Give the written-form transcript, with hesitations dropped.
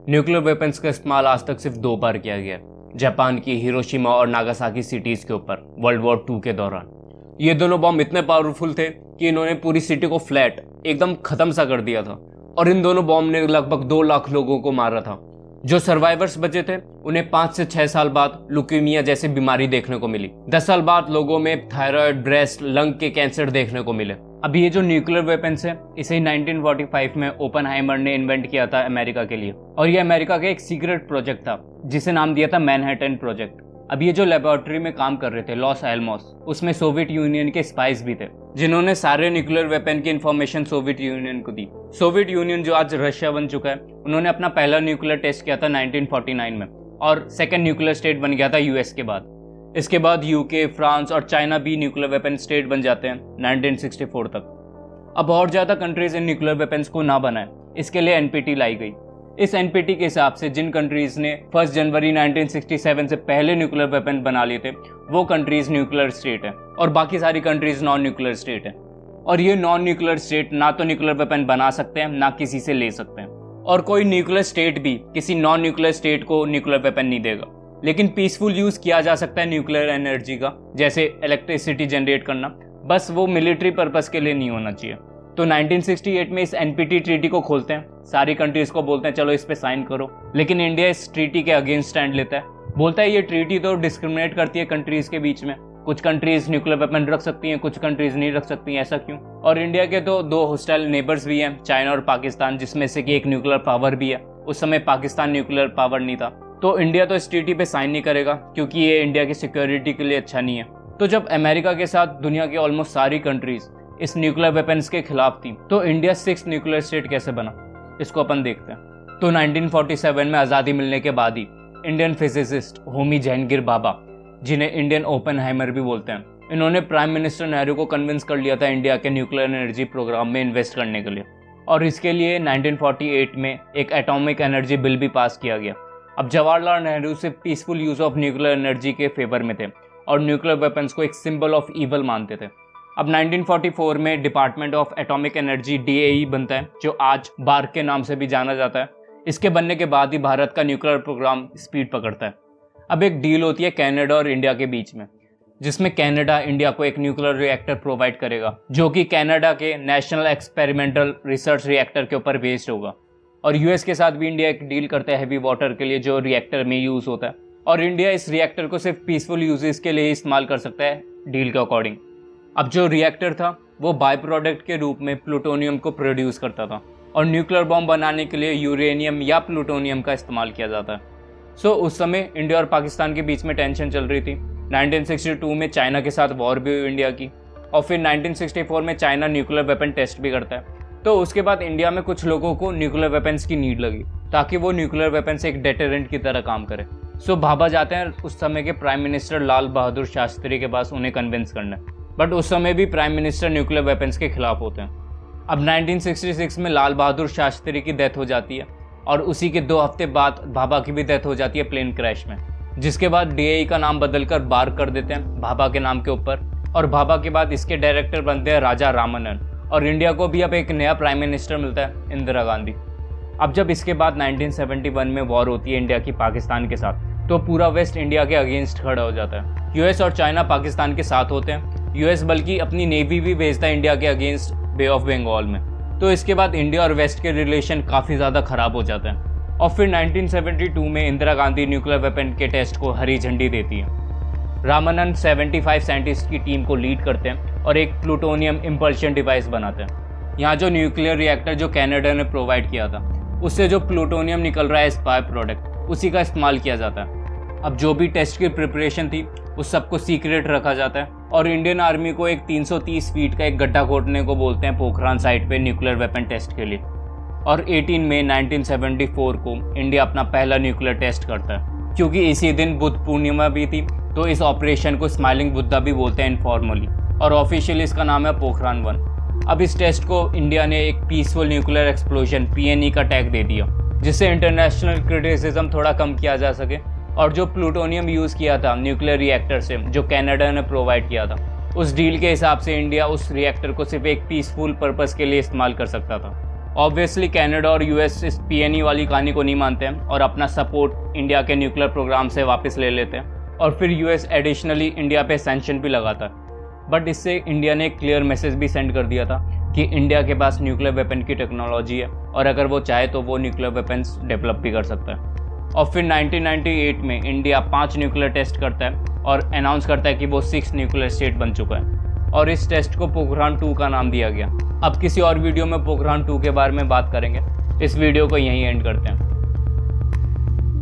Nuclear weapons का इस्तेमाल आज तक सिर्फ 2 बार किया गया, जापान की हिरोशिमा और नागासाकी सिटीज के ऊपर वर्ल्ड वॉर 2 के दौरान। ये दोनों बॉम्ब इतने पावरफुल थे कि इन्होंने पूरी सिटी को फ्लैट एकदम खत्म सा कर दिया था और इन दोनों बॉम्ब ने लगभग 2 लाख लोगों को मारा था। जो सर्वाइवर्स बचे थे उन्हें 5 से 6 साल बाद ल्यूकेमिया जैसी बीमारी देखने को मिली। 10 साल बाद लोगों में थायराइड, ब्रेस्ट, लंग के कैंसर देखने को मिले। अभी ये जो न्यूक्लियर वेपन्स है इसे 1945 में ओपनहाइमर ने इन्वेंट किया था अमेरिका के लिए, और ये अमेरिका का एक सीक्रेट प्रोजेक्ट था जिसे नाम दिया था मैनहट्टन प्रोजेक्ट। अब ये जो लेबोरेटरी में काम कर रहे थे लॉस एलमोस, उसमें सोवियत यूनियन के स्पाइस भी थे जिन्होंने सारे न्यूक्लियर वेपन की इंफॉर्मेशन सोवियत यूनियन को दी। सोवियत यूनियन जो आज रशिया बन चुका है, उन्होंने अपना पहला न्यूक्लियर टेस्ट किया था 1949 में और सेकेंड न्यूक्लियर स्टेट बन गया था यूएस के बाद। इसके बाद यूके, फ्रांस और चाइना भी न्यूक्लियर वेपन स्टेट बन जाते हैं 1964 तक। अब और ज्यादा कंट्रीज इन न्यूक्लियर वेपन्स को ना बनाए, इसके लिए एनपीटी लाई गई। इस एनपीटी के हिसाब से जिन कंट्रीज ने 1 जनवरी 1967 से पहले न्यूक्लियर वेपन बना लिए थे वो कंट्रीज न्यूक्लियर स्टेट है और बाकी सारी कंट्रीज नॉन न्यूक्लियर स्टेट है। और ये नॉन न्यूक्लियर स्टेट ना तो न्यूक्लियर वेपन बना सकते हैं ना किसी से ले सकते हैं, और कोई न्यूक्लियर स्टेट भी किसी नॉन न्यूक्लियर स्टेट को न्यूक्लियर वेपन नहीं देगा। लेकिन पीसफुल यूज किया जा सकता है न्यूक्लियर एनर्जी का, जैसे इलेक्ट्रिसिटी जनरेट करना, बस वो मिलिट्री पर्पस के लिए नहीं होना चाहिए। तो 1968 में इस एनपीटी ट्रीटी को खोलते हैं, सारी कंट्रीज को बोलते हैं चलो इस पे साइन करो, लेकिन इंडिया इस ट्रीटी के अगेंस्ट स्टैंड लेता है। बोलता है ये ट्रीटी तो डिस्क्रिमिनेट करती है कंट्रीज के बीच में, कुछ कंट्रीज न्यूक्लियर वेपन रख सकती हैं, कुछ कंट्रीज नहीं रख सकती हैं, ऐसा क्यों? और इंडिया के तो 2 हॉस्टाइल नेबर्स भी हैं, चाइना और पाकिस्तान, जिसमें से कि एक न्यूक्लियर पावर भी है। उस समय पाकिस्तान न्यूक्लियर पावर नहीं था, तो इंडिया तो इस ट्रीटी पे साइन नहीं करेगा क्योंकि ये इंडिया की सिक्योरिटी के लिए अच्छा नहीं है। तो जब अमेरिका के साथ दुनिया की ऑलमोस्ट सारी कंट्रीज इस न्यूक्लियर वेपन्स के खिलाफ थी, तो इंडिया 6th न्यूक्लियर स्टेट कैसे बना, इसको अपन देखते हैं। तो 1947 में आज़ादी मिलने के बाद ही इंडियन फिजिसिस्ट होमी जहांगीर भाभा, जिन्हें इंडियन ओपनहाइमर भी बोलते हैं, इन्होंने प्राइम मिनिस्टर नेहरू को कन्विंस कर लिया था इंडिया के न्यूक्लियर एनर्जी प्रोग्राम में इन्वेस्ट करने के लिए, और इसके लिए 1948 में एक एटॉमिक एनर्जी बिल भी पास किया गया। अब जवाहरलाल नेहरू सिर्फ peaceful use of nuclear energy के फेवर में थे और न्यूक्लियर वेपन्स को एक सिंबल ऑफ ईवल मानते थे। अब 1944 में department of atomic energy DAE बनता है, जो आज बार्क के नाम से भी जाना जाता है। इसके बनने के बाद ही भारत का न्यूक्लियर प्रोग्राम स्पीड पकड़ता है। अब एक डील होती है कनाडा और इंडिया के बीच में, जिसमें कनाडा इंडिया को एक न्यूक्लियर रिएक्टर प्रोवाइड करेगा जो कि कनाडा के नेशनल एक्सपेरिमेंटल रिसर्च रिएक्टर के ऊपर बेस्ड होगा। और यूएस के साथ भी इंडिया एक डील करता है हैवी वाटर के लिए, जो रिएक्टर में यूज होता है, और इंडिया इस रिएक्टर को सिर्फ पीसफुल यूजेस के लिए ही इस्तेमाल कर सकता है डील के अकॉर्डिंग। अब जो रिएक्टर था वो बाय प्रोडक्ट के रूप में प्लूटोनियम को प्रोड्यूस करता था और न्यूक्लियर बॉम्ब बनाने के लिए यूरेनियम या प्लूटोनियम का इस्तेमाल किया जाता है। सो उस समय इंडिया और पाकिस्तान के बीच में टेंशन चल रही थी। 1962 में चाइना के साथ वॉर भी हुई इंडिया की, और फिर 1964 में चाइना न्यूक्लियर वेपन टेस्ट भी करता है। तो उसके बाद इंडिया में कुछ लोगों को न्यूक्लियर वेपन्स की नीड लगी ताकि वो न्यूक्लियर वेपन से एक डेटरेंट की तरह काम करे। सो भाभा जाते हैं उस समय के प्राइम मिनिस्टर लाल बहादुर शास्त्री के पास उन्हें कन्विंस करना, बट उस समय भी प्राइम मिनिस्टर न्यूक्लियर वेपन्स के खिलाफ होते हैं। अब 1966 में लाल बहादुर शास्त्री की डेथ हो जाती है और उसी के 2 हफ्ते बाद भाभा की भी डेथ हो जाती है प्लेन क्रैश में, जिसके बाद DAE का नाम बदलकर बार्क कर देते हैं भाभा के नाम के ऊपर, और भाभा के बाद इसके डायरेक्टर बनते हैं राजा रामन्नन, और इंडिया को भी अब एक नया प्राइम मिनिस्टर मिलता है, इंदिरा गांधी। अब जब इसके बाद 1971 में वॉर होती है इंडिया की पाकिस्तान के साथ, तो पूरा वेस्ट इंडिया के अगेंस्ट खड़ा हो जाता है। यूएस और चाइना पाकिस्तान के साथ होते हैं, यूएस बल्कि अपनी नेवी भी भेजता है इंडिया के अगेंस्ट बे ऑफ बंगाल में। तो इसके बाद इंडिया और वेस्ट के रिलेशन काफ़ी ज़्यादा ख़राब हो जाते हैं, और फिर 1972 में इंदिरा गांधी न्यूक्लियर वेपन के टेस्ट को हरी झंडी देती है। रामन्नन 75 साइंटिस्ट की टीम को लीड करते हैं और एक प्लूटोनियम इम्पल्शन डिवाइस बनाते हैं। यहाँ जो न्यूक्लियर रिएक्टर जो कनाडा ने प्रोवाइड किया था, उससे जो प्लूटोनियम निकल रहा है इस बाय प्रोडक्ट, उसी का इस्तेमाल किया जाता है। अब जो भी टेस्ट की प्रिपरेशन थी उस सबको सीक्रेट रखा जाता है, और इंडियन आर्मी को एक 330 फीट का एक गड्ढा खोदने को बोलते हैं पोखरान साइट पे न्यूक्लियर वेपन टेस्ट के लिए। और 18 मई 1974 को इंडिया अपना पहला न्यूक्लियर टेस्ट करता है। क्योंकि इसी दिन बुद्ध पूर्णिमा भी थी, तो इस ऑपरेशन को स्माइलिंग बुद्धा भी बोलते हैं इनफॉर्मली, और ऑफिशियली इसका नाम है पोखरान 1। अब इस टेस्ट को इंडिया ने एक पीसफुल न्यूक्लियर एक्सप्लोजन PNE का टैग दे दिया, जिससे इंटरनेशनल क्रिटिसिज्म थोड़ा कम किया जा सके। और जो प्लूटोनियम यूज़ किया था न्यूक्लियर रिएक्टर से, जो कनाडा ने प्रोवाइड किया था, उस डील के हिसाब से इंडिया उस रिएक्टर को सिर्फ एक पीसफुल पर्पस के लिए इस्तेमाल कर सकता था। ऑब्वियसली कनाडा और यूएस इस पीएनई वाली कहानी को नहीं मानते हैं और अपना सपोर्ट इंडिया के न्यूक्लियर प्रोग्राम से वापस ले लेते हैं और फिर यूएस एडिशनली इंडिया पे सैंक्शन भी लगाता है। बट इससे इंडिया ने एक क्लियर मैसेज भी सेंड कर दिया था कि इंडिया के पास न्यूक्लियर वेपन की टेक्नोलॉजी है और अगर वो चाहे तो वो न्यूक्लियर वेपन्स डेवलप भी कर सकता है। और फिर 1998 में इंडिया 5 न्यूक्लियर टेस्ट करता है और अनाउंस करता है कि वो 6 न्यूक्लियर स्टेट बन चुका है और इस टेस्ट को पोखरान 2 का नाम दिया गया। अब किसी और वीडियो में पोखरान 2 के बारे में बात करेंगे। इस वीडियो को यहीं एंड करते हैं।